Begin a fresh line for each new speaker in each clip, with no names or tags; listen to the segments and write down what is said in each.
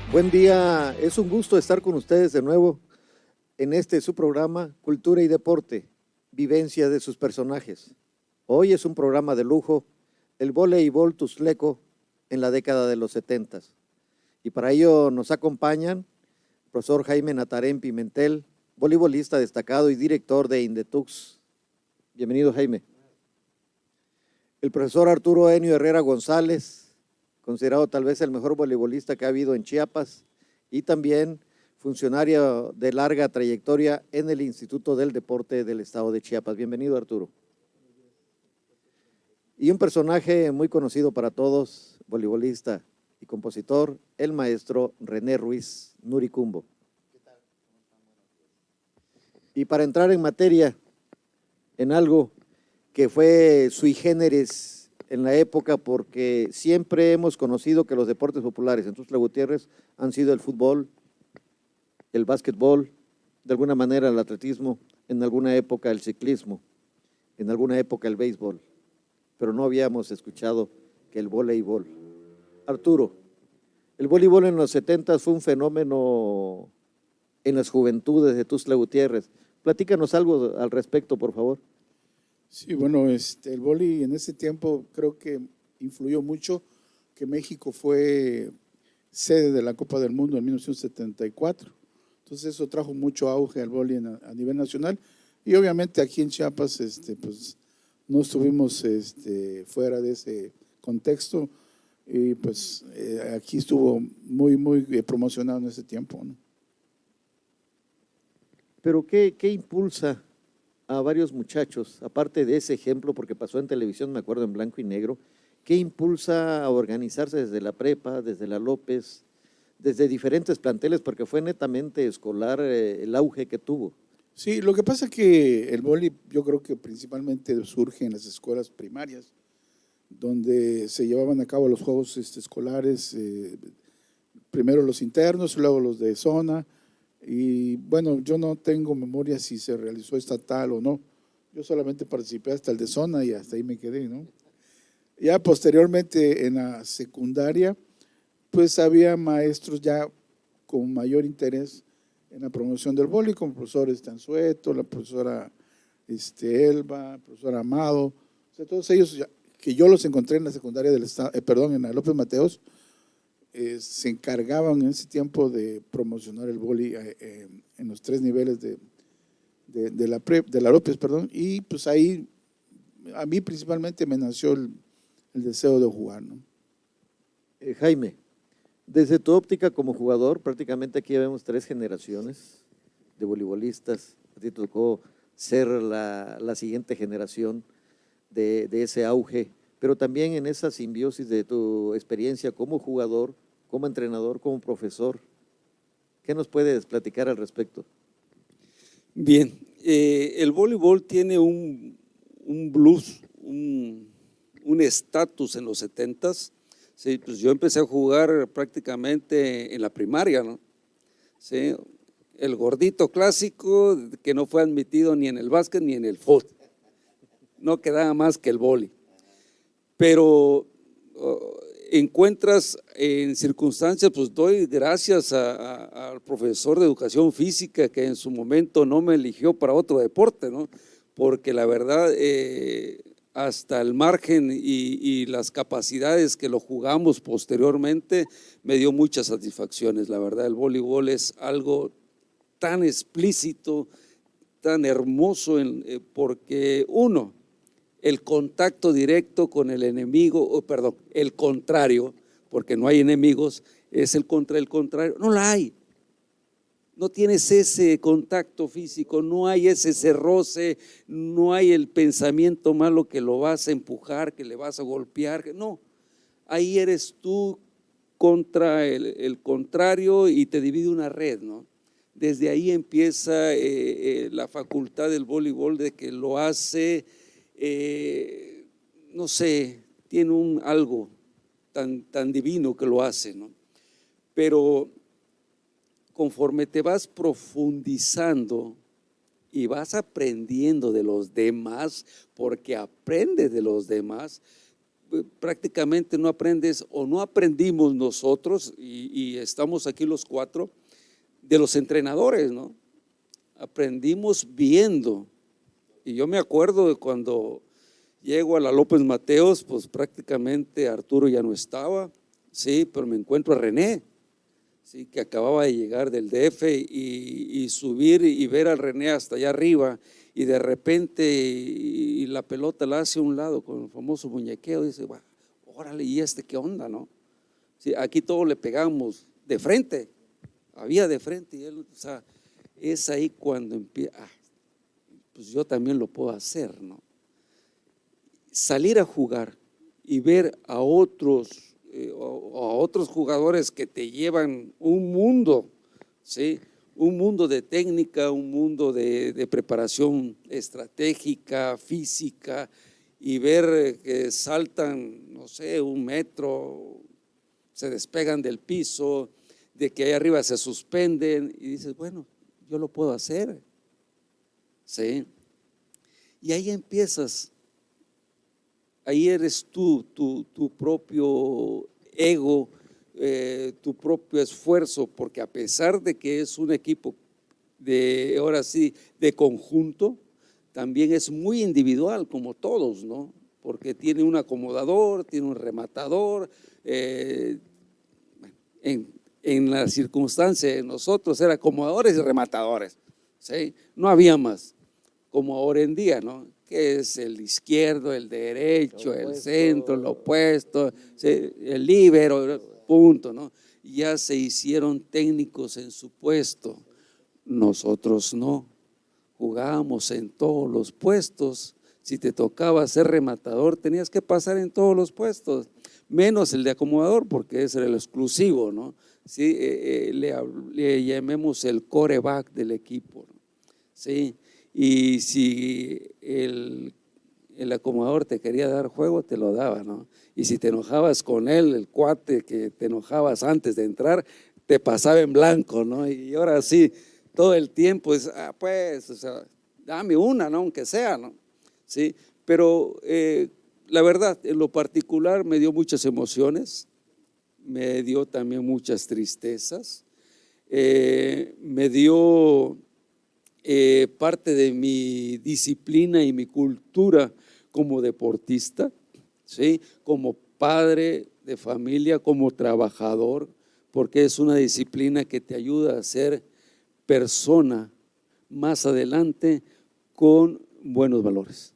Buen día, es un gusto estar con ustedes de nuevo en su programa Cultura y Deporte, vivencia de sus personajes. Hoy es un programa de lujo, el voleibol tuzleco en la década de los 70. Y para ello nos acompañan el profesor Jaime Natarén Pimentel, voleibolista destacado y director de Indetux. Bienvenido, Jaime. El profesor Arturo Enio Herrera González, considerado tal vez el mejor voleibolista que ha habido en Chiapas y también funcionario de larga trayectoria en el Instituto del Deporte del Estado de Chiapas. Bienvenido, Arturo. Y un personaje muy conocido para todos, voleibolista y compositor, el maestro René Ruiz Nuricumbo. Y para entrar en materia, en algo que fue sui generis en la época, porque siempre hemos conocido que los deportes populares en Tuxtla Gutiérrez han sido el fútbol, el básquetbol, de alguna manera el atletismo, en alguna época el ciclismo, en alguna época el béisbol, pero no habíamos escuchado que el voleibol. Arturo, el voleibol en los 70 fue un fenómeno en las juventudes de Tuxtla Gutiérrez. Platícanos algo al respecto, por favor.
Sí, bueno, el vóley en ese tiempo creo que influyó mucho que México fue sede de la Copa del Mundo en 1974. Entonces eso trajo mucho auge al vóley a nivel nacional y obviamente aquí en Chiapas pues no estuvimos fuera de ese contexto y pues aquí estuvo muy promocionado en ese tiempo, ¿no?
Pero ¿qué impulsa a varios muchachos, aparte de ese ejemplo, porque pasó en televisión, me acuerdo, en blanco y negro, qué impulsa a organizarse desde la prepa, desde la López, desde diferentes planteles, porque fue netamente escolar el auge que tuvo?
Sí, lo que pasa es que el vóley yo creo que principalmente surge en las escuelas primarias, donde se llevaban a cabo los juegos escolares, primero los internos, luego los de zona. Y bueno, yo no tengo memoria si se realizó estatal o no. Yo solamente participé hasta el de zona y hasta ahí me quedé, ¿no? Ya posteriormente en la secundaria, pues había maestros ya con mayor interés en la promoción del vóley, como el profesor Estanzueto, la profesora Elba, el profesor Amado. O sea, todos ellos que yo los encontré en la secundaria del estado, en la López Mateos, se encargaban en ese tiempo de promocionar el vóley en los 3 niveles de la López, y pues ahí a mí principalmente me nació el deseo de jugar, ¿no?
Jaime, desde tu óptica como jugador, prácticamente aquí vemos 3 generaciones de voleibolistas. A ti te tocó ser la siguiente generación de ese auge, pero también en esa simbiosis de tu experiencia como jugador, como entrenador, como profesor. ¿Qué nos puedes platicar al respecto?
Bien, el voleibol tiene un blues, un estatus en los 70s. Sí, pues yo empecé a jugar prácticamente en la primaria, ¿no? Sí, el gordito clásico que no fue admitido ni en el básquet ni en el fútbol. No quedaba más que el vóley. Pero encuentras en circunstancias, pues doy gracias al profesor de educación física que en su momento no me eligió para otro deporte, ¿no? Porque la verdad, hasta el margen y las capacidades que lo jugamos posteriormente, me dio muchas satisfacciones. La verdad, el voleibol es algo tan explícito, tan hermoso, porque uno, el contacto directo con el enemigo, el contrario, porque no hay enemigos, es el contra el contrario, no la hay. No tienes ese contacto físico, no hay ese roce, no hay el pensamiento malo que lo vas a empujar, que le vas a golpear, no. Ahí eres tú contra el contrario y te divide una red, ¿no? Desde ahí empieza la facultad del voleibol de que lo hace, no sé, tiene algo tan divino que lo hace, ¿no? Pero conforme te vas profundizando y vas aprendiendo de los demás, porque aprendes de los demás, prácticamente no aprendes o no aprendimos nosotros, y estamos aquí los cuatro, de los entrenadores, ¿no? Aprendimos viendo. Y yo me acuerdo de cuando llego a la López Mateos, pues prácticamente Arturo ya no estaba, sí, pero me encuentro a René, sí, que acababa de llegar del DF, y subir y ver al René hasta allá arriba, y de repente y la pelota la hace a un lado con el famoso muñequeo, dice, "Bah, órale, ¿y este qué onda, no?" Sí, aquí todos le pegamos de frente, había de frente, y él, o sea, es ahí cuando empieza, pues yo también lo puedo hacer, ¿no? Salir a jugar y ver a otros, a otros jugadores que te llevan un mundo, ¿sí? Un mundo de técnica, un mundo de preparación estratégica, física, y ver que saltan, no sé, 1 metro, se despegan del piso, de que ahí arriba se suspenden, y dices, bueno, yo lo puedo hacer, ¿sí? Y ahí empiezas, ahí eres tú, tu propio ego, tu propio esfuerzo, porque a pesar de que es un equipo ahora sí, de conjunto, también es muy individual como todos, ¿no? Porque tiene un acomodador, tiene un rematador, en la circunstancia de nosotros era acomodadores y rematadores, ¿sí? No había más, como ahora en día, ¿no? Que es el izquierdo, el derecho, el centro, el opuesto, ¿sí? El líbero, punto, ¿no? Ya se hicieron técnicos en su puesto, nosotros no, jugábamos en todos los puestos. Si te tocaba ser rematador, tenías que pasar en todos los puestos, menos el de acomodador, porque ese era el exclusivo, ¿no? Sí, le llamemos el quarterback del equipo, ¿no? Sí, y si el acomodador te quería dar juego, te lo daba, ¿no? Y si te enojabas con él, el cuate que te enojabas antes de entrar, te pasaba en blanco, ¿no? Y ahora sí, todo el tiempo es, pues, o sea, dame una, ¿no? Aunque sea, ¿no? Sí, pero la verdad, en lo particular me dio muchas emociones, me dio también muchas tristezas, me dio parte de mi disciplina y mi cultura como deportista, ¿sí? Como padre de familia, como trabajador, porque es una disciplina que te ayuda a ser persona más adelante con buenos valores.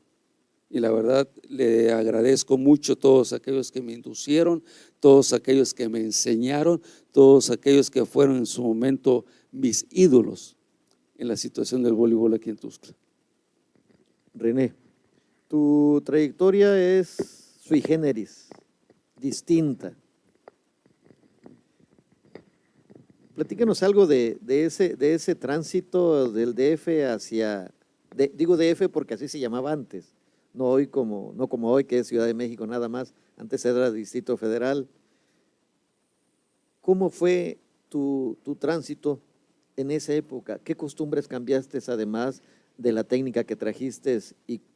Y la verdad, le agradezco mucho a todos aquellos que me inducieron, todos aquellos que me enseñaron, todos aquellos que fueron en su momento mis ídolos en la situación del voleibol aquí en Tuxtla.
René, tu trayectoria es sui generis, distinta. Platícanos algo de ese tránsito del DF hacia, digo DF porque así se llamaba antes, no como hoy que es Ciudad de México nada más, antes era Distrito Federal. ¿Cómo fue tu tránsito en esa época? ¿Qué costumbres cambiaste además de la técnica que trajiste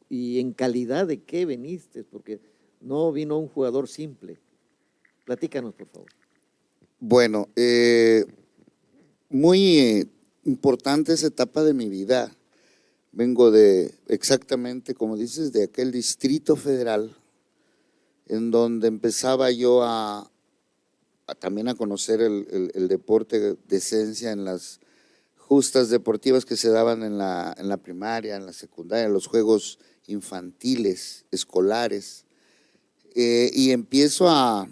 y en calidad de qué veniste? Porque no vino un jugador simple. Platícanos, por favor.
Bueno, muy importante esa etapa de mi vida. Vengo de exactamente, como dices, de aquel Distrito Federal, en donde empezaba yo también a conocer el deporte de esencia en las justas deportivas que se daban en la primaria, en la secundaria, en los juegos infantiles, escolares, y empiezo a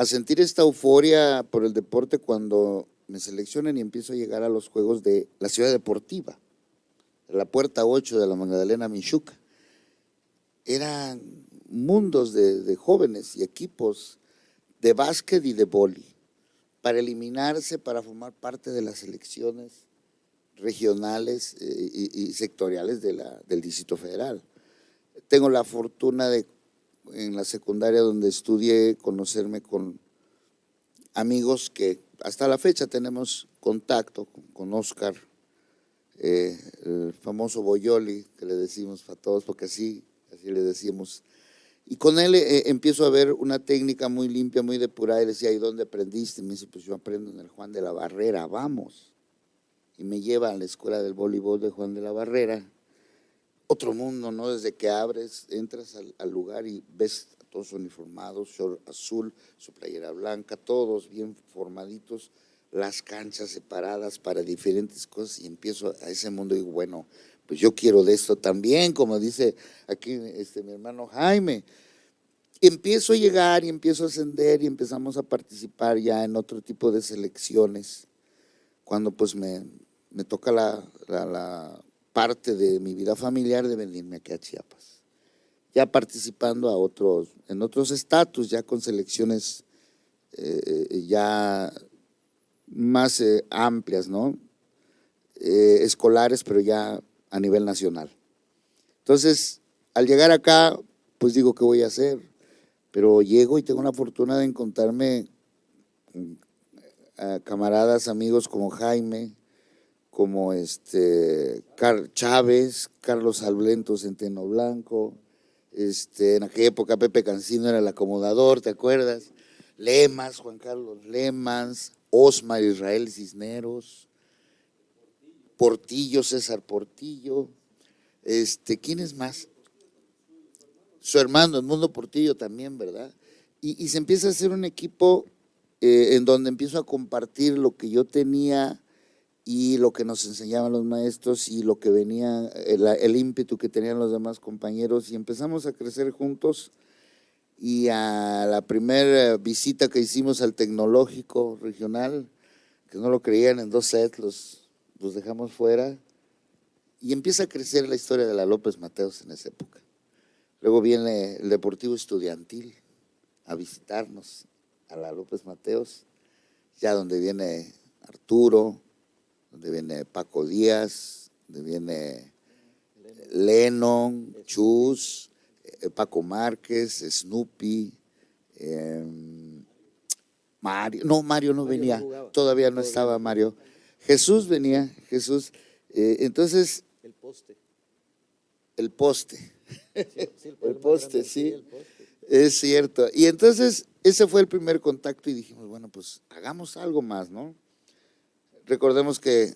sentir esta euforia por el deporte cuando me seleccionan y empiezo a llegar a los juegos de la ciudad deportiva, la puerta 8 de la Magdalena Michuca. Eran mundos de jóvenes y equipos de básquet y de vóley para eliminarse, para formar parte de las selecciones regionales y sectoriales del Distrito Federal. Tengo la fortuna de, en la secundaria donde estudié, conocerme con amigos que hasta la fecha tenemos contacto, con Oscar, el famoso Boyoli, que le decimos a todos, porque así le decimos, Y con él empiezo a ver una técnica muy limpia, muy depurada, y le decía, ¿y dónde aprendiste? Y me dice, pues yo aprendo en el Juan de la Barrera, vamos. Y me lleva a la escuela del voleibol de Juan de la Barrera. Otro mundo, ¿no? Desde que abres, entras al lugar y ves a todos uniformados, short azul, su playera blanca, todos bien formaditos, las canchas separadas para diferentes cosas, y empiezo a ese mundo y digo, bueno, pues yo quiero de esto también, como dice aquí mi hermano Jaime. Empiezo a llegar y empiezo a ascender y empezamos a participar ya en otro tipo de selecciones, cuando pues me toca la parte de mi vida familiar de venirme aquí a Chiapas, ya participando en otros estatus, ya con selecciones ya más amplias, ¿no? Escolares, pero ya a nivel nacional. Entonces, al llegar acá, pues digo, ¿qué voy a hacer? Pero llego y tengo la fortuna de encontrarme camaradas, amigos como Jaime, como Chávez, Carlos Alblento, Centeno Blanco, en aquella época Pepe Cancino era el acomodador, ¿te acuerdas? Lemas, Juan Carlos Lemas, Osmar Israel Cisneros, Portillo, César Portillo, ¿quién es más? Su hermano, Edmundo Portillo también, ¿verdad? Y se empieza a hacer un equipo en donde empiezo a compartir lo que yo tenía y lo que nos enseñaban los maestros y lo que venía, el ímpetu que tenían los demás compañeros, y empezamos a crecer juntos. Y a la primera visita que hicimos al tecnológico regional, que no lo creían, en 2 sets los dejamos fuera, y empieza a crecer la historia de la López Mateos en esa época. Luego viene el Deportivo Estudiantil a visitarnos a la López Mateos, ya donde viene Arturo, donde viene Paco Díaz, donde viene Lennon, Chus, Paco Márquez, Snoopy, Mario no venía, todavía no estaba Mario. Jesús venía, entonces… El poste. El poste, sí, es cierto. Y entonces ese fue el primer contacto y dijimos, bueno, pues hagamos algo más, ¿no? Recordemos que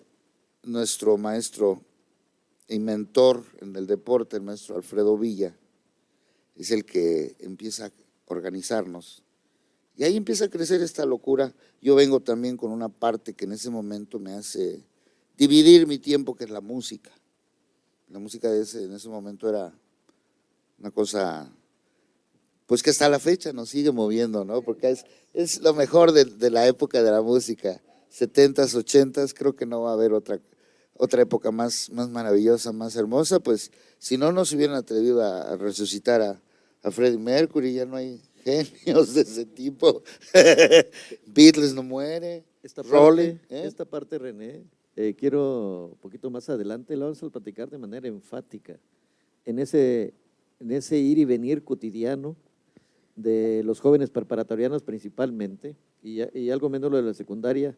nuestro maestro y mentor en el deporte, el maestro Alfredo Villa, es el que empieza a organizarnos. Y ahí empieza a crecer esta locura. Yo vengo también con una parte que en ese momento me hace dividir mi tiempo, que es la música. La música en ese momento era una cosa, pues que hasta la fecha nos sigue moviendo, ¿no? Porque es lo mejor de la época de la música, 70s, 80s, creo que no va a haber otra época más maravillosa, más hermosa, pues si no nos hubieran atrevido a resucitar a Freddie Mercury, ya no hay genios de ese tipo. Beatles no muere.
Esta
Rolling,
parte, René, quiero un poquito más adelante, lo vamos a platicar de manera enfática, en ese ir y venir cotidiano de los jóvenes preparatorianos principalmente, y algo menos lo de la secundaria,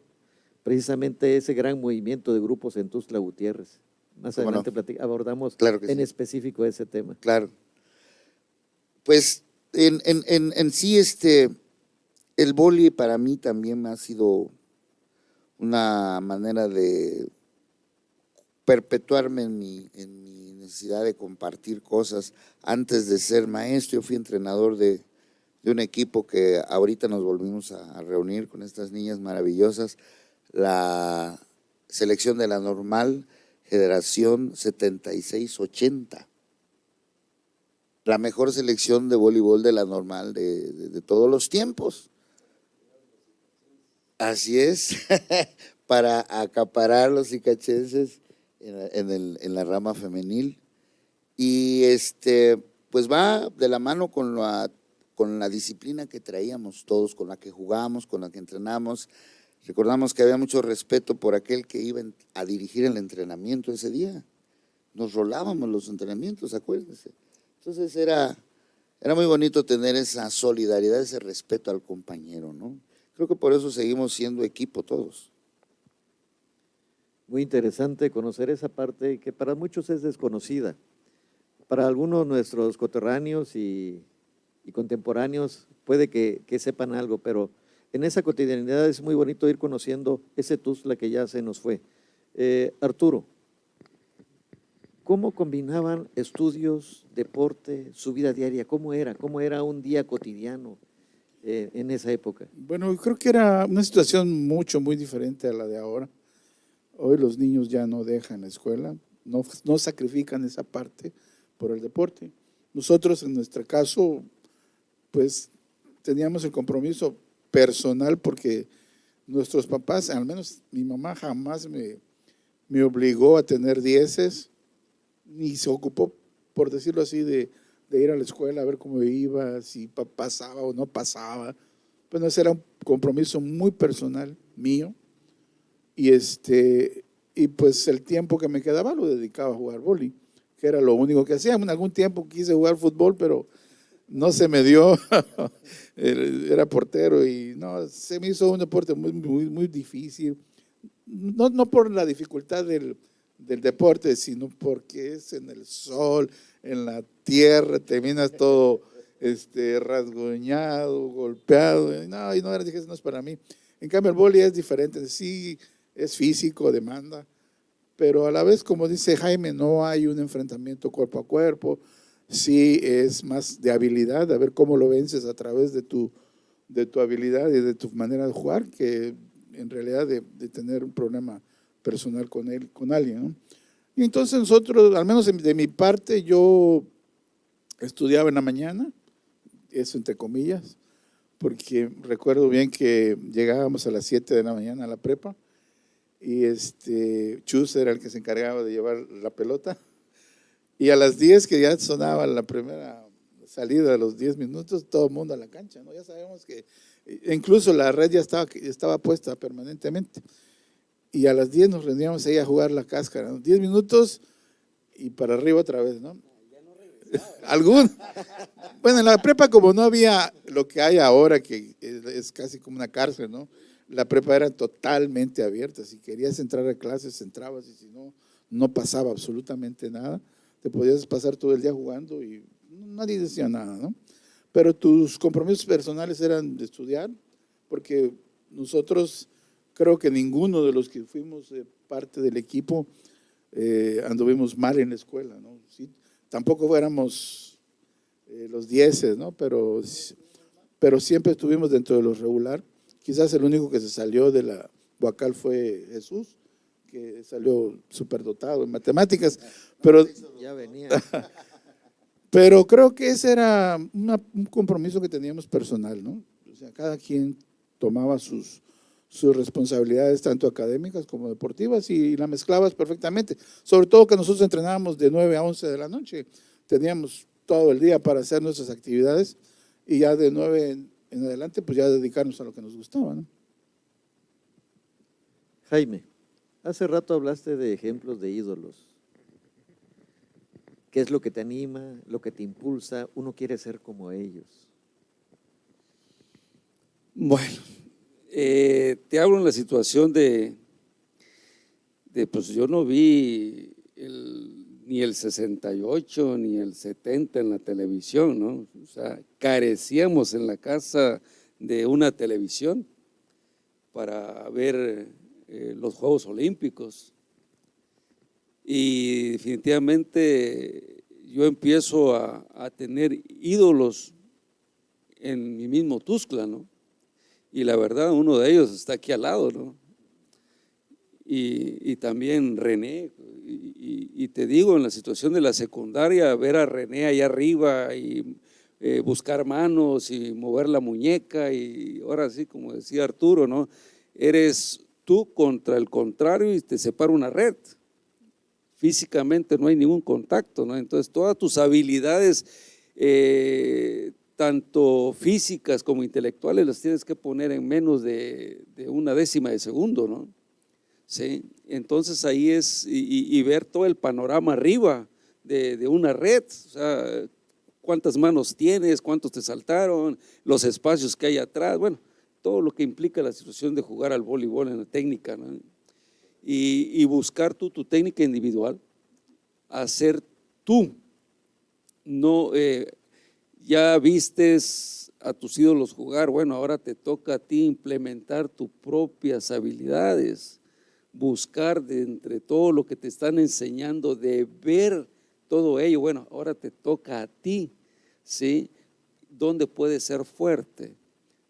precisamente ese gran movimiento de grupos en Tuxtla Gutiérrez. Más adelante abordamos en específico ese tema.
Claro. Pues en sí el vóley para mí también ha sido una manera de perpetuarme en mi necesidad de compartir cosas. Antes de ser maestro, yo fui entrenador de un equipo que ahorita nos volvimos a reunir con estas niñas maravillosas, la selección de la normal, generación 76-80. La mejor selección de voleibol de la normal de todos los tiempos. Así es, para acaparar los sicachenses en la rama femenil. Y pues va de la mano con la disciplina que traíamos todos, con la que jugábamos, con la que entrenamos. Recordamos que había mucho respeto por aquel que iba a dirigir el entrenamiento ese día. Nos rolábamos los entrenamientos, acuérdense. Entonces era muy bonito tener esa solidaridad, ese respeto al compañero, ¿no? Creo que por eso seguimos siendo equipo todos.
Muy interesante conocer esa parte que para muchos es desconocida. Para algunos nuestros coterráneos y y contemporáneos puede que sepan algo, pero en esa cotidianidad es muy bonito ir conociendo ese Tuxtla que ya se nos fue. Arturo, ¿cómo combinaban estudios, deporte, su vida diaria? ¿Cómo era? ¿Cómo era un día cotidiano en esa época?
Bueno, creo que era una situación muy diferente a la de ahora. Hoy los niños ya no dejan la escuela, no sacrifican esa parte por el deporte. Nosotros, en nuestro caso, pues teníamos el compromiso personal porque nuestros papás, al menos mi mamá jamás me obligó a tener dieces, ni se ocupó, por decirlo así, de ir a la escuela a ver cómo iba, si pasaba o no pasaba. Bueno, ese era un compromiso muy personal mío y pues el tiempo que me quedaba lo dedicaba a jugar vóley, que era lo único que hacía. En algún tiempo quise jugar fútbol, pero no se me dio, era portero y no, se me hizo un deporte muy difícil, no por la dificultad del deporte, sino porque es en el sol, en la tierra, terminas todo rasguñado, golpeado, y no, dije, eso no es para mí. En cambio el vóley es diferente, sí es físico, demanda, pero a la vez, como dice Jaime, no hay un enfrentamiento cuerpo a cuerpo, sí es más de habilidad, de ver cómo lo vences a través de tu habilidad y de tu manera de jugar, que en realidad de tener un problema personal con alguien, ¿no? Y entonces nosotros, al menos de mi parte, yo estudiaba en la mañana, eso entre comillas, porque recuerdo bien que llegábamos a las 7 de la mañana a la prepa y Chus era el que se encargaba de llevar la pelota. Y a las 10 que ya sonaba la primera salida, a los 10 minutos, todo el mundo a la cancha, ¿no? Ya sabemos que incluso la red ya estaba puesta permanentemente. Y a las 10 nos reuníamos ahí a jugar la cáscara, ¿no? 10 minutos y para arriba otra vez, ¿no? Bueno, en la prepa, como no había lo que hay ahora, que es casi como una cárcel, ¿no? La prepa era totalmente abierta. Si querías entrar a clases, entrabas, y si no, no pasaba absolutamente nada. Te podías pasar todo el día jugando y nadie decía nada, ¿no? Pero tus compromisos personales eran de estudiar, porque nosotros, creo que ninguno de los que fuimos parte del equipo anduvimos mal en la escuela, ¿no? Sí, tampoco éramos los 10, ¿no? Pero siempre estuvimos dentro de lo regular. Quizás el único que se salió de la Boacal fue Jesús, que salió superdotado en matemáticas, pero
ya venía.
Pero creo que ese era un compromiso que teníamos personal, ¿no? O sea, cada quien tomaba sus responsabilidades, tanto académicas como deportivas, y la mezclabas perfectamente. Sobre todo que nosotros entrenábamos de 9 a 11 de la noche. Teníamos todo el día para hacer nuestras actividades y ya de 9 en adelante, pues ya dedicarnos a lo que nos gustaba, ¿no?
Jaime, hace rato hablaste de ejemplos de ídolos. ¿Qué es lo que te anima, lo que te impulsa? Uno quiere ser como ellos.
Bueno, te hablo en la situación de pues yo no vi ni el 68 ni el 70 en la televisión, ¿no? O sea, carecíamos en la casa de una televisión para ver los Juegos Olímpicos. Y definitivamente yo empiezo a tener ídolos en mi mismo Tuxtla, ¿no? Y la verdad, uno de ellos está aquí al lado, ¿no? Y también René, y te digo, en la situación de la secundaria, ver a René allá arriba y buscar manos y mover la muñeca, y ahora sí, como decía Arturo, ¿no? Eres tú contra el contrario y te separa una red. Físicamente no hay ningún contacto, ¿no? Entonces todas tus habilidades, tanto físicas como intelectuales, las tienes que poner en menos de una décima de segundo, ¿no? Sí, entonces ahí es, y ver todo el panorama arriba de una red, o sea, cuántas manos tienes, cuántos te saltaron, los espacios que hay atrás, bueno, todo lo que implica la situación de jugar al voleibol en la técnica, ¿no? Y buscar tú tu técnica individual, hacer tú, no ya vistes a tus ídolos jugar, bueno, ahora te toca a ti implementar tus propias habilidades, buscar de entre todo lo que te están enseñando, de ver todo ello, bueno, ahora te toca a ti, ¿sí? ¿Dónde puedes ser fuerte?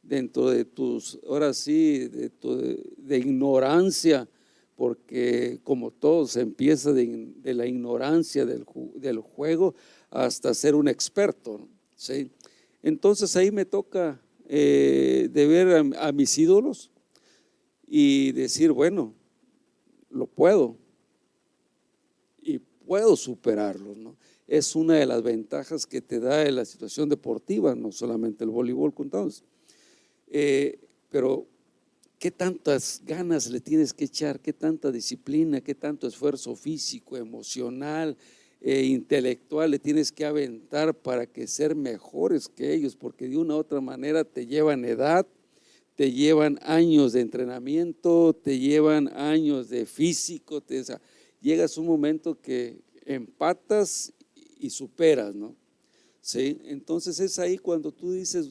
Dentro de tus, ahora sí, de ignorancia, porque como todo se empieza de la ignorancia del juego hasta ser un experto, ¿sí? Entonces ahí me toca de ver a mis ídolos y decir, bueno, lo puedo y puedo superarlos, ¿no? Es una de las ventajas que te da en la situación deportiva, no solamente el voleibol, contamos. Pero ¿qué tantas ganas le tienes que echar? ¿Qué tanta disciplina? ¿Qué tanto esfuerzo físico, emocional, intelectual le tienes que aventar para que ser mejores que ellos? Porque de una u otra manera te llevan edad, te llevan años de entrenamiento, te llevan años de físico, o sea, llegas a un momento que empatas y superas, ¿no? ¿Sí? Entonces es ahí cuando tú dices,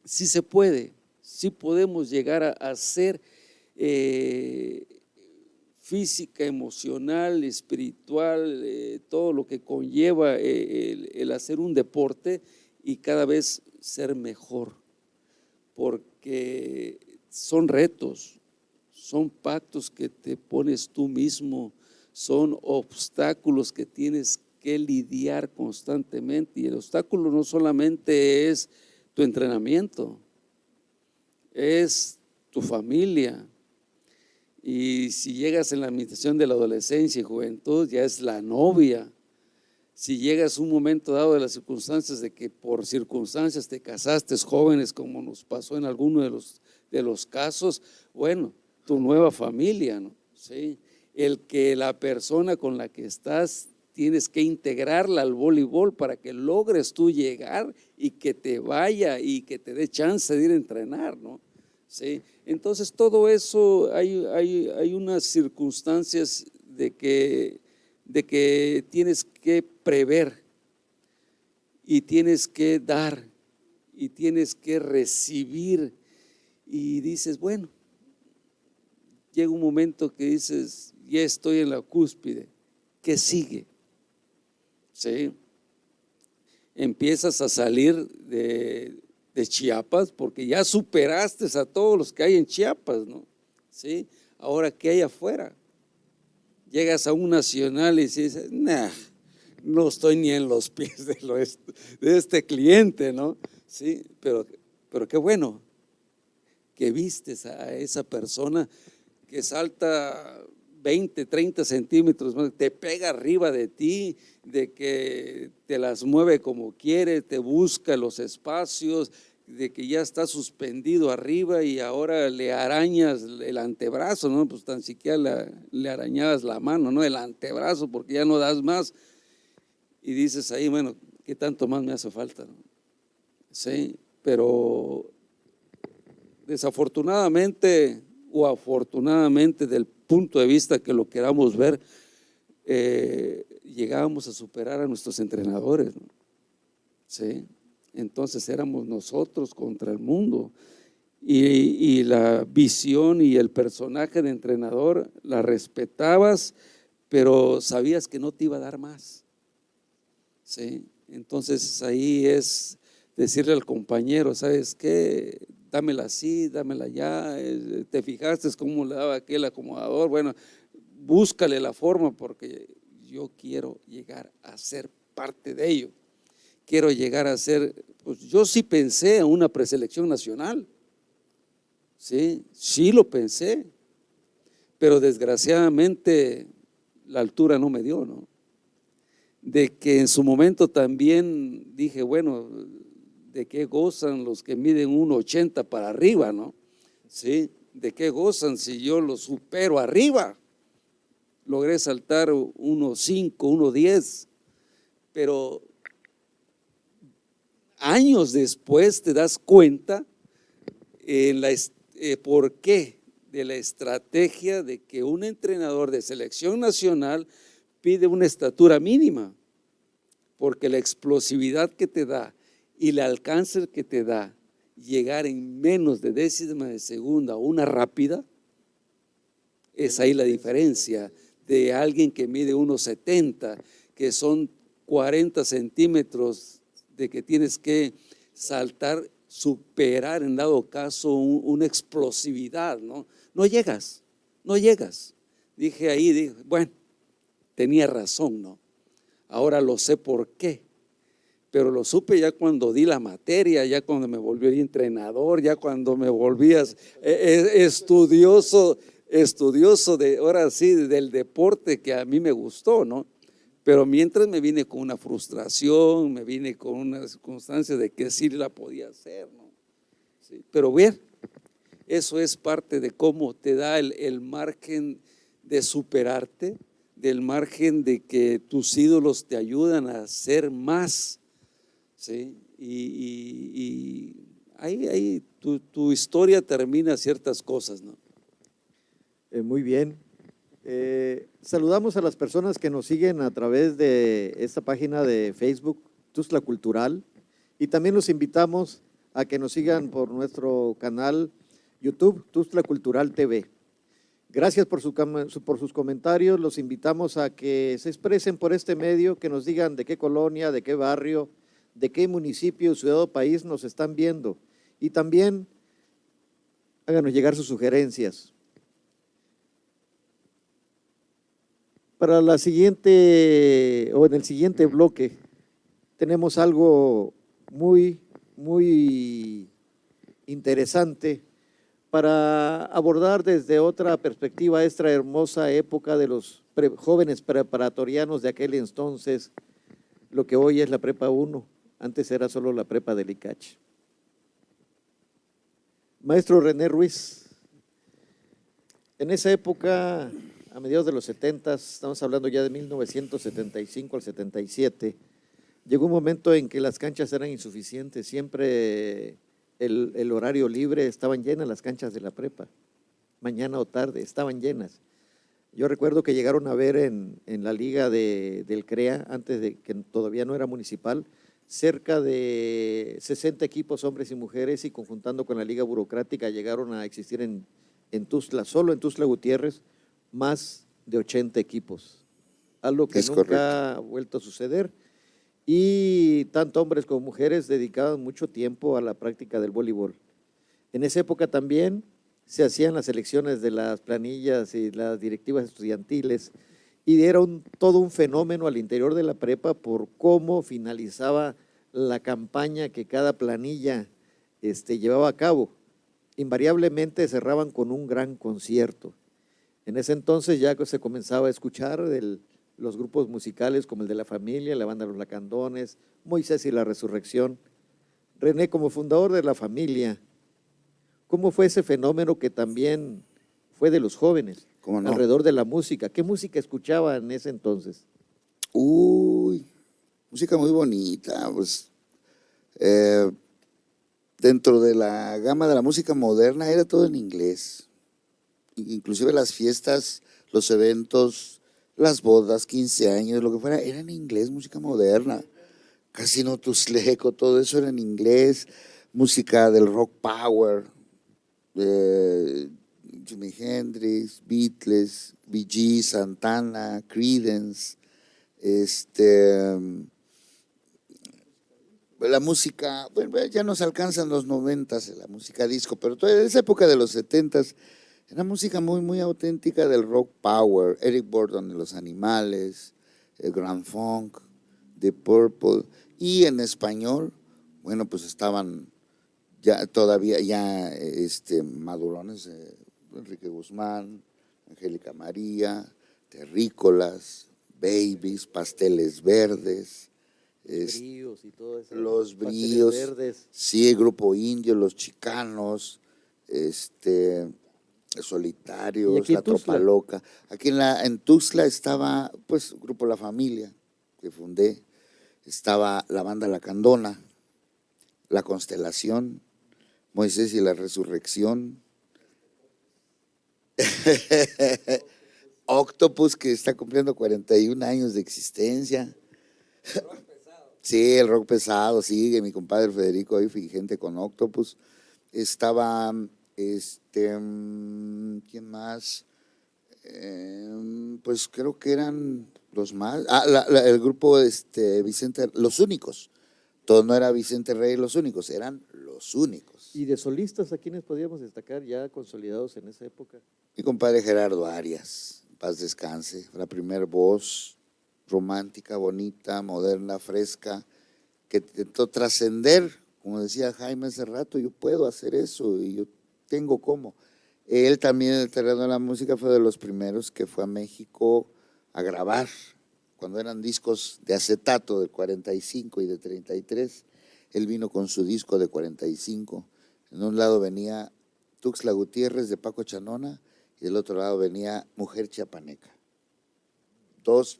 sí se puede, sí podemos llegar a ser física, emocional, espiritual, todo lo que conlleva el hacer un deporte y cada vez ser mejor, porque son retos, son pactos que te pones tú mismo, son obstáculos que tienes que lidiar constantemente, y el obstáculo no solamente es tu entrenamiento, es tu familia, y si llegas en la administración de la adolescencia y juventud, ya es la novia. Si llegas a un momento dado de las circunstancias de que por circunstancias te casaste jóvenes, como nos pasó en alguno de los casos, bueno, tu nueva familia, ¿no? Sí, el que la persona con la que estás tienes que integrarla al voleibol para que logres tú llegar y que te vaya y que te dé chance de ir a entrenar, ¿no? Sí, entonces todo eso hay unas circunstancias de que tienes que prever y tienes que dar y tienes que recibir, y dices, bueno, llega un momento que dices, ya estoy en la cúspide, ¿qué sigue? ¿Sí? Empiezas a salir de Chiapas porque ya superaste a todos los que hay en Chiapas, ¿no? ¿Sí? Ahora, ¿qué hay afuera? Llegas a un nacional y dices, nah, no estoy ni en los pies de este cliente, ¿no? Sí, pero qué bueno que vistes a esa persona que salta 20, 30 centímetros, te pega arriba de ti, de que te las mueve como quiere, te busca los espacios, de que ya está suspendido arriba y ahora le arañas el antebrazo, ¿no? Pues tan siquiera le arañabas la mano, ¿no? El antebrazo, porque ya no das más. Y dices ahí, bueno, ¿qué tanto más me hace falta, ¿no? Sí, pero desafortunadamente o afortunadamente, del punto de vista que lo queramos ver, llegábamos a superar a nuestros entrenadores, ¿no? Sí, entonces éramos nosotros contra el mundo, y la visión y el personaje de entrenador la respetabas, pero sabías que no te iba a dar más. Sí, entonces ahí es decirle al compañero, ¿sabes qué? Dámela así, dámela ya, te fijaste cómo le daba aquel acomodador, bueno, búscale la forma, porque yo quiero llegar a ser parte de ello, quiero llegar a ser, pues yo sí pensé en una preselección nacional, sí lo pensé, pero desgraciadamente la altura no me dio, ¿no? De que en su momento también dije, bueno, ¿de qué gozan los que miden 1.80 para arriba, no? ¿Sí? ¿De qué gozan si yo los supero arriba? Logré saltar 1.5, 1.10, pero años después te das cuenta por qué, de la estrategia de que un entrenador de selección nacional pide una estatura mínima, porque la explosividad que te da y el alcance que te da llegar en menos de décima de segunda a una rápida, es ahí la diferencia de alguien que mide 1,70, que son 40 centímetros de que tienes que saltar, superar en dado caso una explosividad, ¿no? No llegas. Dije, bueno, tenía razón, ¿no? Ahora lo sé por qué, pero lo supe ya cuando di la materia, ya cuando me volví entrenador, ya cuando me volví estudioso de, ahora sí, del deporte que a mí me gustó, ¿no? Pero mientras me vine con una frustración, me vine con una circunstancia de que sí la podía hacer, ¿no? Sí, pero bien, eso es parte de cómo te da el margen de superarte, del margen de que tus ídolos te ayudan a ser más, ¿sí? Y ahí tu historia termina ciertas cosas, ¿no?
Muy bien. Saludamos a las personas que nos siguen a través de esta página de Facebook, Tuxtla Cultural, y también los invitamos a que nos sigan por nuestro canal YouTube, Tuxtla Cultural TV. Gracias por sus comentarios. Los invitamos a que se expresen por este medio, que nos digan de qué colonia, de qué barrio, de qué municipio, ciudad o país nos están viendo. Y también háganos llegar sus sugerencias. Para la siguiente, o en el siguiente bloque, tenemos algo muy interesante para abordar desde otra perspectiva esta hermosa época de los jóvenes preparatorianos de aquel entonces, lo que hoy es la Prepa 1, antes era solo la Prepa del ICACH. Maestro René Ruiz, en esa época, a mediados de los 70, estamos hablando ya de 1975 al 77, llegó un momento en que las canchas eran insuficientes, siempre el horario libre, estaban llenas las canchas de la prepa, mañana o tarde, estaban llenas. Yo recuerdo que llegaron a ver en la liga del CREA, antes de que todavía no era municipal, cerca de 60 equipos, hombres y mujeres, y conjuntando con la liga burocrática llegaron a existir en Tuxtla, solo en Tuxtla Gutiérrez, más de 80 equipos, algo que nunca ha vuelto a suceder. Y tanto hombres como mujeres dedicaban mucho tiempo a la práctica del voleibol. En esa época también se hacían las elecciones de las planillas y las directivas estudiantiles, y era todo un fenómeno al interior de la prepa por cómo finalizaba la campaña que cada planilla llevaba a cabo. Invariablemente cerraban con un gran concierto. En ese entonces ya se comenzaba a escuchar los grupos musicales como el de La Familia, la Banda Los Lacandones, Moisés y la Resurrección. René, como fundador de La Familia, ¿cómo fue ese fenómeno que también fue de los jóvenes alrededor de la música? ¿Qué música escuchaba en ese entonces?
Música muy bonita, pues dentro de la gama de la música moderna era todo en inglés, inclusive las fiestas, los eventos, las bodas, 15 años, lo que fuera, era en inglés, música moderna. Casino Tuxtleco, todo eso era en inglés, música del rock power, Jimi Hendrix, Beatles, Bee Gees, Santana, Creedence, la música, bueno, ya nos alcanzan los 90s, la música disco, pero toda esa época de los 70s era música muy auténtica del rock power, Eric Burdon de Los Animales, el Grand Funk, The Purple, y en español, bueno, pues estaban ya todavía madurones, Enrique Guzmán, Angélica María, Terrícolas, Babies, Pasteles Verdes,
Bríos y todo eso.
Los Bríos,
Verdes.
Sí, el Grupo Indio, Los Chicanos, Solitarios, La Tropa Loca. Aquí en Tuxtla estaba, pues, Grupo La Familia, que fundé, estaba la Banda La Candona, La Constelación, Moisés y la Resurrección, Octopus, que está cumpliendo 41 años de existencia. Sí, el rock pesado sigue, mi compadre Federico ahí, gente con Octopus. Estaba, ¿quién más? Pues creo que eran los más, el grupo Vicente, Los Únicos. Todo no era Vicente Rey Los Únicos, eran Los Únicos.
¿Y de solistas a quienes podíamos destacar ya consolidados en esa época?
Mi compadre Gerardo Arias, paz descanse, la primer voz romántica, bonita, moderna, fresca, que intentó trascender, como decía Jaime hace rato, yo puedo hacer eso y yo tengo cómo. Él también en el terreno de la música fue de los primeros que fue a México a grabar, cuando eran discos de acetato de 45 y de 33, él vino con su disco de 45, en un lado venía Tuxtla Gutiérrez de Paco Chanona y del otro lado venía Mujer Chiapaneca. Dos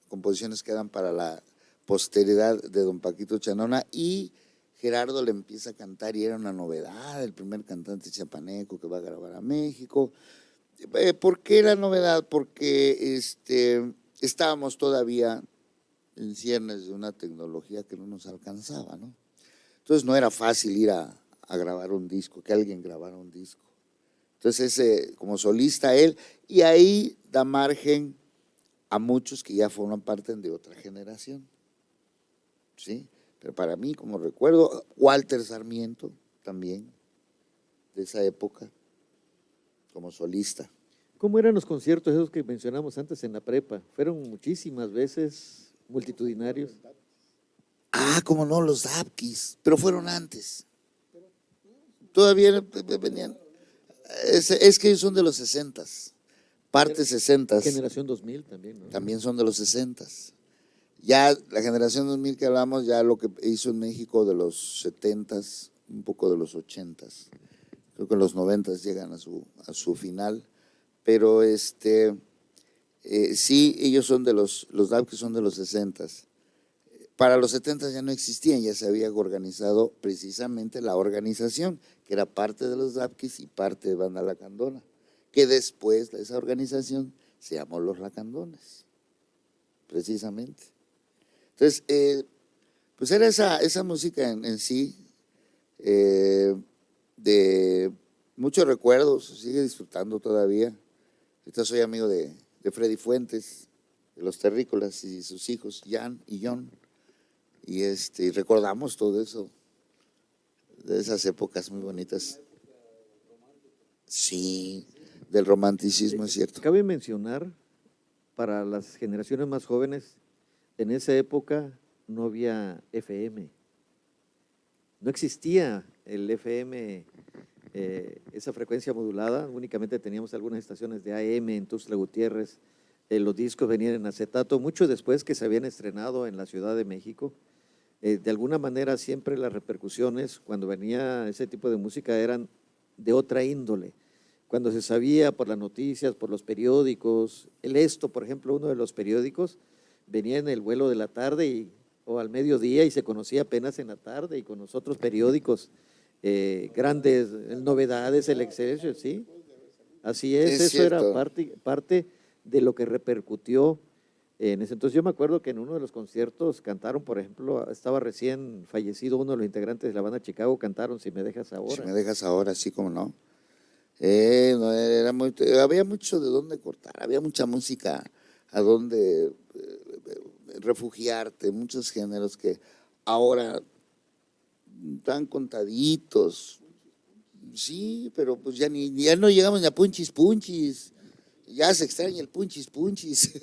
composiciones que eran para la posteridad de don Paquito Chanona, y Gerardo le empieza a cantar y era una novedad, el primer cantante chiapaneco que va a grabar a México. ¿Por qué la novedad? Porque estábamos todavía en ciernes de una tecnología que no nos alcanzaba, ¿no? Entonces no era fácil ir a grabar un disco, que alguien grabara un disco. Entonces como solista él, y ahí da margen a muchos que ya forman parte de otra generación, ¿sí? Pero para mí, como recuerdo, Walter Sarmiento también, de esa época, como solista.
¿Cómo eran los conciertos esos que mencionamos antes en la prepa? Fueron muchísimas veces multitudinarios.
Ah, como no, los Dapkis, pero fueron antes. Todavía venían. Es que ellos son de los 60s, parte 60s.
Generación 2000 también, ¿no?
También son de los 60s. Ya la generación 2000 que hablamos, ya lo que hizo en México de los 70s, un poco de los 80s. Creo que los 90s llegan a su final. Pero sí, ellos son de los Dapkis son de los 60s. Para los 70s ya no existían, ya se había organizado precisamente la organización, que era parte de los Dapkis y parte de Banda Lacandona, que después de esa organización se llamó Los Lacandones, precisamente. Entonces, pues era esa música en sí, de muchos recuerdos, sigue disfrutando todavía. Ahorita soy amigo de Freddy Fuentes, de los Terrícolas y sus hijos, Jan y John, y recordamos todo eso, de esas épocas muy bonitas. Sí, del romanticismo, es cierto.
Cabe mencionar, para las generaciones más jóvenes, en esa época no había FM. No existía el FM, esa frecuencia modulada, únicamente teníamos algunas estaciones de AM en Tuxtla Gutiérrez. Los discos venían en acetato, mucho después que se habían estrenado en la Ciudad de México. De alguna manera siempre las repercusiones cuando venía ese tipo de música eran de otra índole. Cuando se sabía por las noticias, por los periódicos, el Esto, por ejemplo, uno de los periódicos, venía en el vuelo de la tarde o al mediodía y se conocía apenas en la tarde, y con los otros periódicos grandes, novedades, el Excelsior, ¿sí? Así es eso
cierto.
era parte de lo que repercutió en ese entonces. Yo me acuerdo que en uno de los conciertos cantaron, por ejemplo, estaba recién fallecido uno de los integrantes de la banda Chicago, cantaron Si me dejas ahora.
Si me dejas ahora, sí, como no. No, había mucho de dónde cortar, había mucha música a dónde refugiarte, muchos géneros que ahora están contaditos. Sí, pero pues ya no llegamos ni a punchis punchis. Ya se extraña el punchis punchis.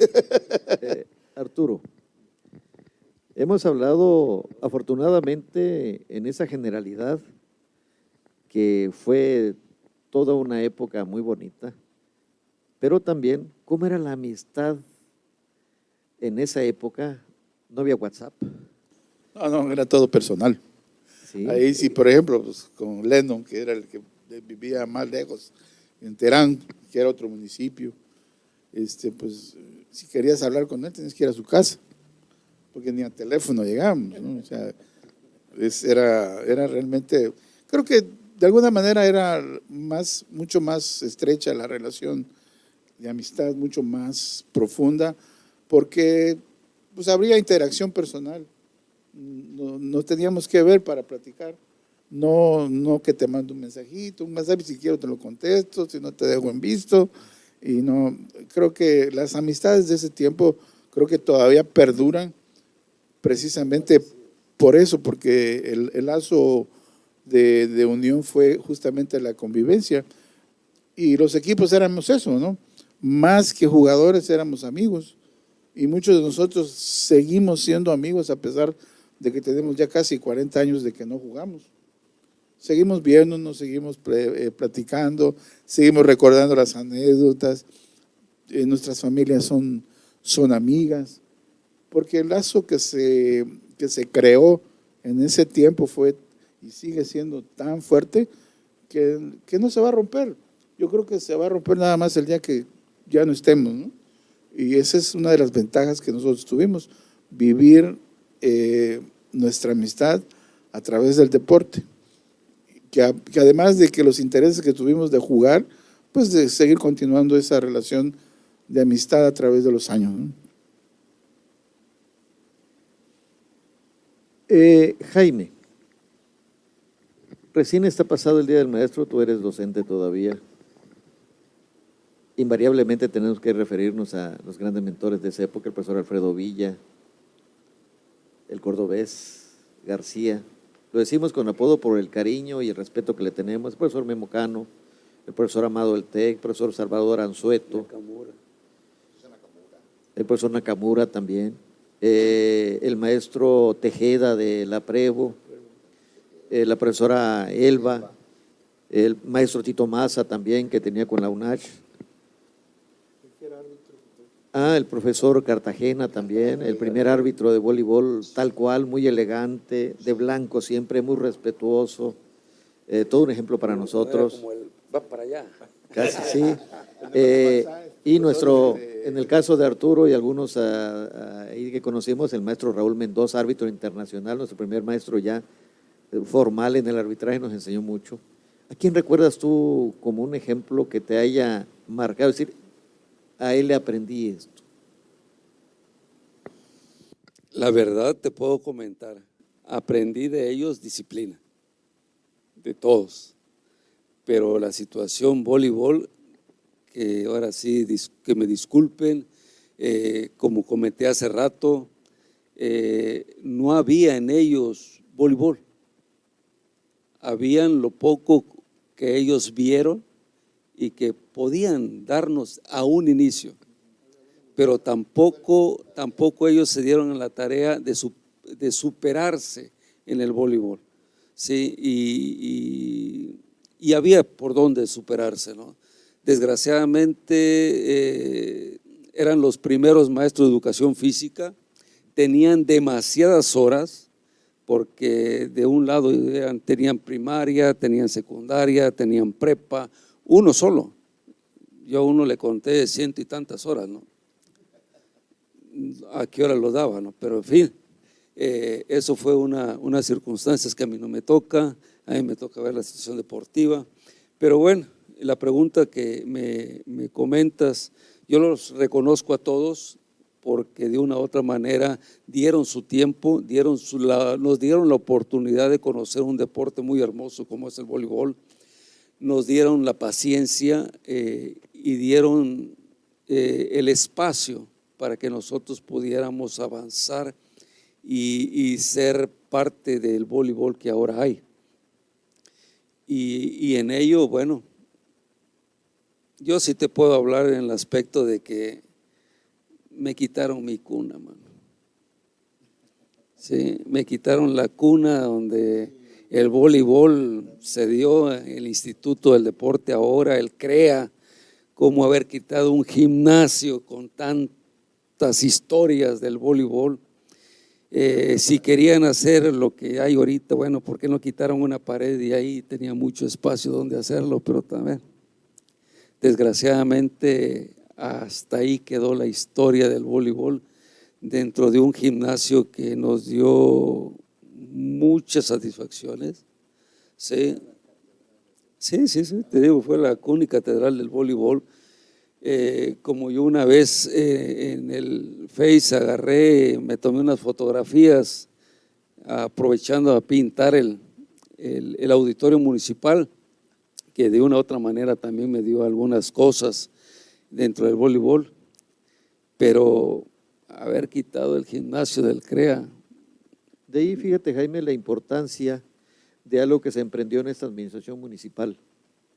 Arturo, hemos hablado afortunadamente en esa generalidad que fue toda una época muy bonita, pero también cómo era la amistad en esa época. No había WhatsApp.
No, era todo personal.
¿Sí?
Ahí sí, por ejemplo, pues, con Lennon, que era el que vivía más lejos, en Terán, que era otro municipio, pues si querías hablar con él tenías que ir a su casa, porque ni a teléfono llegamos, ¿no? O sea, era realmente, creo que de alguna manera era mucho más estrecha la relación de amistad, mucho más profunda, porque pues habría interacción personal. no teníamos que ver para platicar. No que te mando un mensajito, un WhatsApp, si quiero te lo contesto, si no te dejo en visto. Y no, creo que las amistades de ese tiempo creo que todavía perduran precisamente por eso, porque el lazo de unión fue justamente la convivencia. Y los equipos éramos eso, ¿no? Más que jugadores éramos amigos. Y muchos de nosotros seguimos siendo amigos a pesar de que tenemos ya casi 40 años de que no jugamos. Seguimos viéndonos, seguimos platicando, seguimos recordando las anécdotas. Nuestras familias son amigas, porque el lazo que se creó en ese tiempo fue y sigue siendo tan fuerte que no se va a romper. Yo creo que se va a romper nada más el día que ya no estemos, ¿no? Y esa es una de las ventajas que nosotros tuvimos, vivir nuestra amistad a través del deporte. Que además de que los intereses que tuvimos de jugar, pues de seguir continuando esa relación de amistad a través de los años, ¿no?
Jaime, recién está pasado el Día del Maestro, tú eres docente todavía. Invariablemente tenemos que referirnos a los grandes mentores de esa época, el profesor Alfredo Villa, el cordobés García. Lo decimos con apodo por el cariño y el respeto que le tenemos. El profesor Memo Cano, el profesor Amado del TEC, el profesor Salvador Anzueto, el profesor Nakamura también, el maestro Tejeda de la Prevo, la profesora Elba, el maestro Tito Maza también, que tenía con la UNACH. El profesor Cartagena también, el primer árbitro de voleibol, tal cual, muy elegante, de blanco siempre, muy respetuoso, todo un ejemplo para nosotros.
Como el, va para allá.
Casi sí. Y en el caso de Arturo y algunos ahí que conocimos, el maestro Raúl Mendoza, árbitro internacional, nuestro primer maestro ya formal en el arbitraje, nos enseñó mucho. ¿A quién recuerdas tú como un ejemplo que te haya marcado? Es decir, a él le aprendí esto.
La verdad te puedo comentar, aprendí de ellos disciplina, de todos, pero la situación voleibol, que ahora sí, que me disculpen, como comenté hace rato, no había en ellos voleibol, habían lo poco que ellos vieron y que podían darnos a un inicio, pero tampoco ellos se dieron en la tarea de superarse en el voleibol, ¿sí? Y había por dónde superarse, ¿no? Desgraciadamente eran los primeros maestros de educación física, tenían demasiadas horas, porque de un lado tenían primaria, tenían secundaria, tenían prepa, uno solo. Yo a uno le conté 100 y tantas horas, ¿no? ¿A qué hora lo daba, no? Pero en fin, eso fue unas circunstancias que a mí no me toca, a mí me toca ver la situación deportiva. Pero bueno, la pregunta que me comentas, yo los reconozco a todos porque de una u otra manera dieron su tiempo, nos dieron la oportunidad de conocer un deporte muy hermoso como es el voleibol. Nos dieron la paciencia y dieron el espacio para que nosotros pudiéramos avanzar y ser parte del voleibol que ahora hay. Y en ello, bueno, yo sí te puedo hablar en el aspecto de que me quitaron mi cuna, mano. Sí, me quitaron la cuna donde el voleibol se dio, el Instituto del Deporte ahora, el CREA, como haber quitado un gimnasio con tantas historias del voleibol. Si querían hacer lo que hay ahorita, bueno, ¿por qué no quitaron una pared y ahí tenía mucho espacio donde hacerlo? Pero también, desgraciadamente, hasta ahí quedó la historia del voleibol dentro de un gimnasio que nos dio muchas satisfacciones. Sí, te digo, fue la cuna y catedral del voleibol. Como yo una vez en el Face agarré, me tomé unas fotografías aprovechando a pintar el auditorio municipal, que de una u otra manera también me dio algunas cosas dentro del voleibol, pero haber quitado el gimnasio del CREA.
De ahí, fíjate, Jaime, la importancia de algo que se emprendió en esta administración municipal,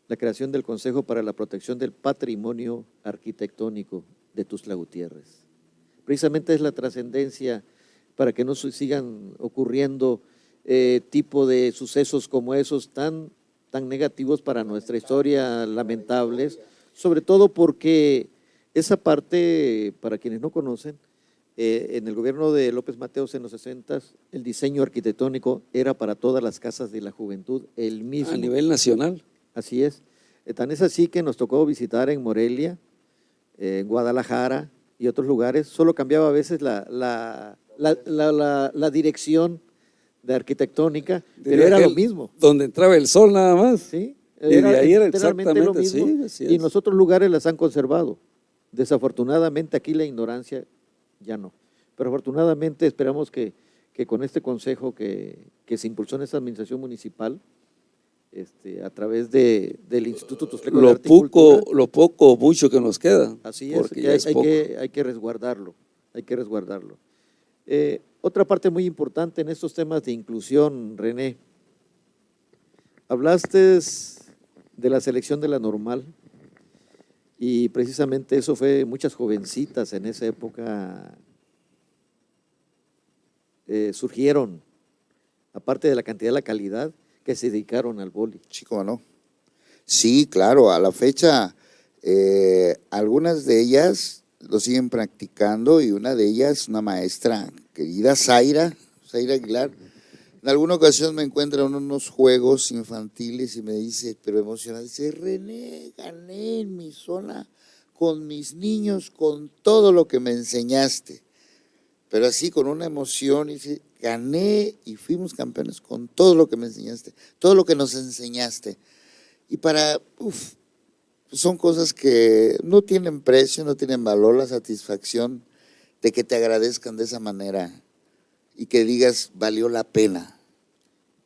la creación del Consejo para la Protección del Patrimonio Arquitectónico de Tuxtla Gutiérrez. Precisamente es la trascendencia para que no sigan ocurriendo tipo de sucesos como esos tan negativos para nuestra historia, lamentables, sobre todo porque esa parte, para quienes no conocen, en el gobierno de López Mateos en los 60, el diseño arquitectónico era para todas las casas de la juventud, el mismo.
A nivel nacional.
Así es. Tan es así que nos tocó visitar en Morelia, en Guadalajara y otros lugares. Solo cambiaba a veces la dirección de arquitectónica, pero era lo mismo.
Donde entraba el sol nada más.
Sí,
Y de ahí era
literalmente lo mismo.
sí, así
Y en
es.
los otros lugares las han conservado. Desafortunadamente aquí la ignorancia ya no. Pero afortunadamente esperamos que con este consejo que se impulsó en esta administración municipal, a través del Instituto Tuxtleco de Arte y Cultura,
Lo poco o mucho que nos queda.
así es,
porque
que
ya es poco.
hay que resguardarlo, Otra parte muy importante en estos temas de inclusión, René, hablaste de la selección de la normal y precisamente eso fue muchas jovencitas en esa época surgieron, aparte de la cantidad, la calidad, que se dedicaron al vóley.
Sí, cómo no. Sí, claro, a la fecha algunas de ellas lo siguen practicando y una de ellas, una maestra querida, Zaira Aguilar, en alguna ocasión me encuentra en unos juegos infantiles y me dice, pero emocionada, dice, René, gané en mi zona con mis niños, con todo lo que me enseñaste. Pero así con una emoción, y dice, gané y fuimos campeones con todo lo que me enseñaste, todo lo que nos enseñaste. Y son cosas que no tienen precio, no tienen valor, la satisfacción de que te agradezcan de esa manera y que digas, valió la pena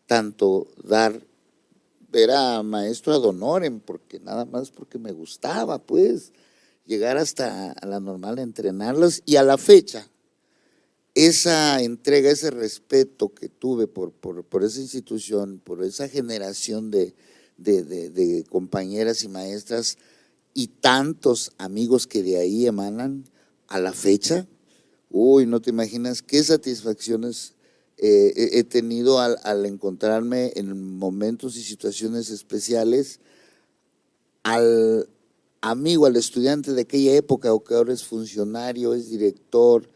tanto era maestro ad honorem, porque nada más porque me gustaba, pues, llegar hasta a la normal a entrenarlos y a la fecha, esa entrega, ese respeto que tuve por esa institución, por esa generación de compañeras y maestras y tantos amigos que de ahí emanan a la fecha, no te imaginas qué satisfacciones he tenido al encontrarme en momentos y situaciones especiales al amigo, al estudiante de aquella época, o que ahora es funcionario, es director,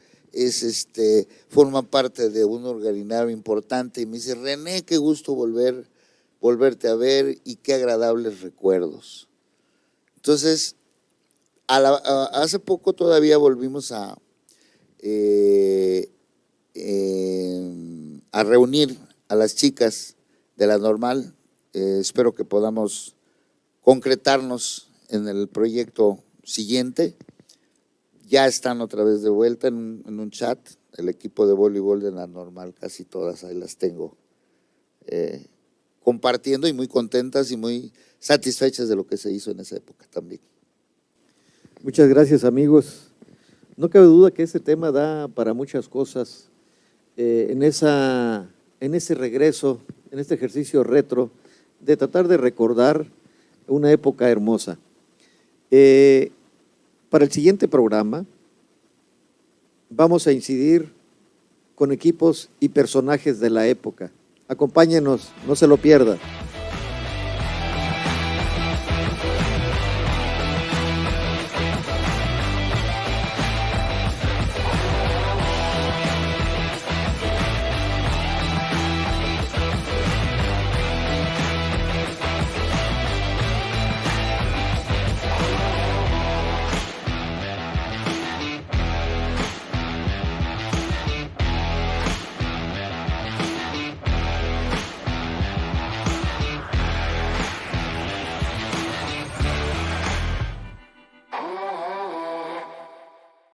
forma parte de un organigrama importante, y me dice, René, qué gusto volverte a ver y qué agradables recuerdos. Entonces, hace poco todavía volvimos a reunir a las chicas de la normal. Espero que podamos concretarnos en el proyecto siguiente. Ya están otra vez de vuelta en un chat, el equipo de voleibol de la normal, casi todas ahí las tengo compartiendo y muy contentas y muy satisfechas de lo que se hizo en esa época también.
Muchas gracias, amigos. No cabe duda que este tema da para muchas cosas en ese regreso, en este ejercicio retro de tratar de recordar una época hermosa. Para el siguiente programa vamos a incidir con equipos y personajes de la época. Acompáñenos, no se lo pierdan.